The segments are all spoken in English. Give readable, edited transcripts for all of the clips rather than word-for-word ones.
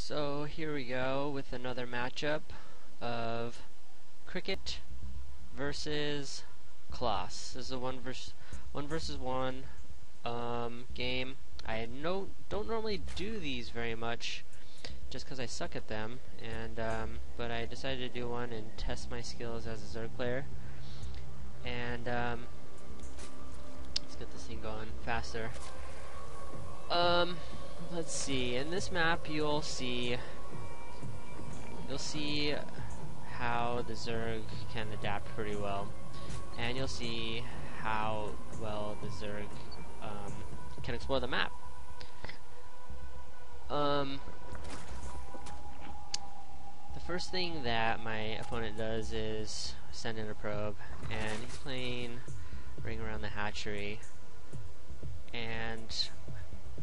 So here we go with another matchup of cricket versus Kloss. This is a one versus one game. I don't normally do these very much, just because I suck at them, and but I decided to do one and test my skills as a Zerg player. And let's get this thing going faster. Let's see. In this map, you'll see how the Zerg can adapt pretty well, and you'll see how well the Zerg can explore the map. The first thing that my opponent does is send in a probe, and he's playing Ring Around the Hatchery, and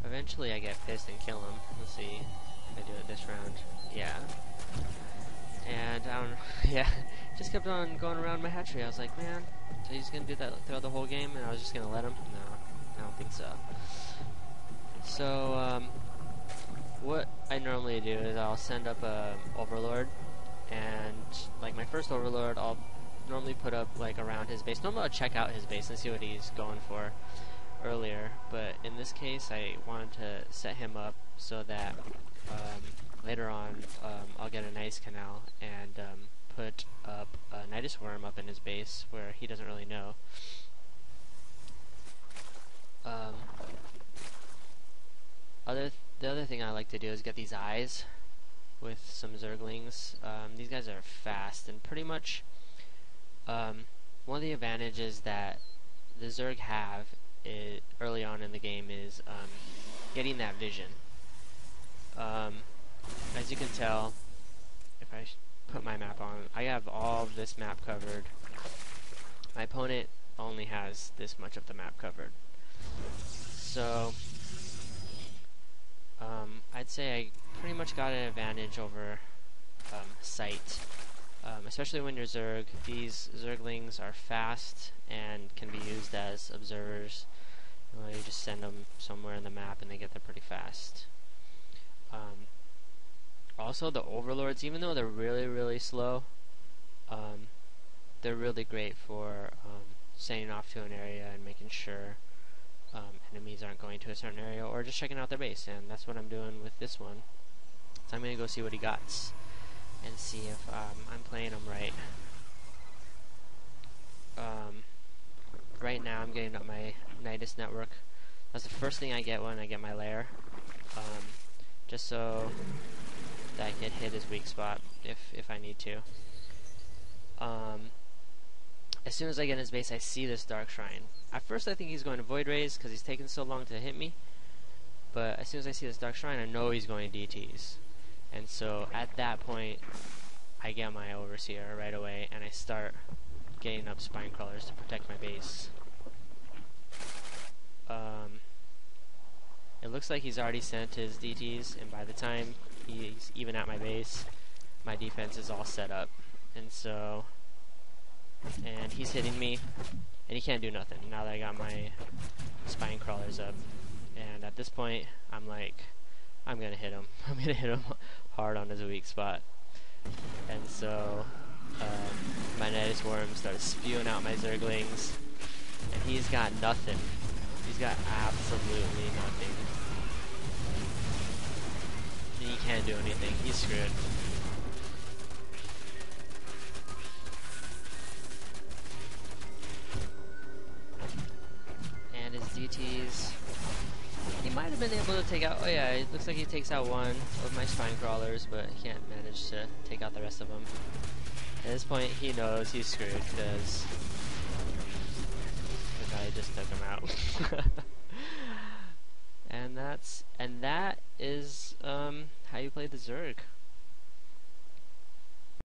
eventually I get pissed and kill him. Let's see if I do it this round. Yeah. And I don't yeah, just kept on going around my hatchery. I was like, man, so he's gonna do that throughout the whole game, and I was just gonna let him? No, I don't think so. So, what I normally do is I'll send up a Overlord, and like my first Overlord, I'll normally put up like around his base. Normally I'll check out his base and see what he's going for earlier, but in this case I wanted to set him up so that later on I'll get a nice canal and put up a Nidus Worm up in his base where he doesn't really know. The other thing I like to do is get these eyes with some Zerglings. These guys are fast, and pretty much one of the advantages that the Zerg have early on in the game is getting that vision. As you can tell, if I put my map on, I have all of this map covered. My opponent only has this much of the map covered. So I'd say I pretty much got an advantage over sight. Especially when you're Zerg. These Zerglings are fast and can be used as observers. You just send them somewhere in the map and they get there pretty fast. Also, the Overlords, even though they're really slow, they're really great for sending off to an area and making sure enemies aren't going to a certain area, or just checking out their base, and that's what I'm doing with this one. So I'm going to go see what he got and see if I'm playing him right. Right now I'm getting up my Nidus network. That's the first thing I get when I get my lair, just so that I can hit his weak spot if I need to. As soon as I get in his base, I see this Dark Shrine. At first I think he's going to Void Raise because he's taking so long to hit me, but as soon as I see this Dark Shrine, I know he's going to DTs. And so at that point, I get my Overseer right away, and I start getting up Spine Crawlers to protect my base. It looks like he's already sent his DTs, and by the time he's even at my base, my defense is all set up. And so, and he's hitting me, and he can't do nothing now that I got my Spine Crawlers up. And at this point, I'm like, I'm gonna hit him. I'm gonna hit him hard on his weak spot. And so my Nidus Worm starts spewing out my Zerglings, and he's got nothing. He's got absolutely nothing. He can't do anything. He's screwed. And his DTs, he might have been able to take out, oh yeah, it looks like he takes out one of my Spine Crawlers, but he can't manage to take out the rest of them. At this point, he knows he's screwed, because the guy just took him out. And that is how you play the Zerg.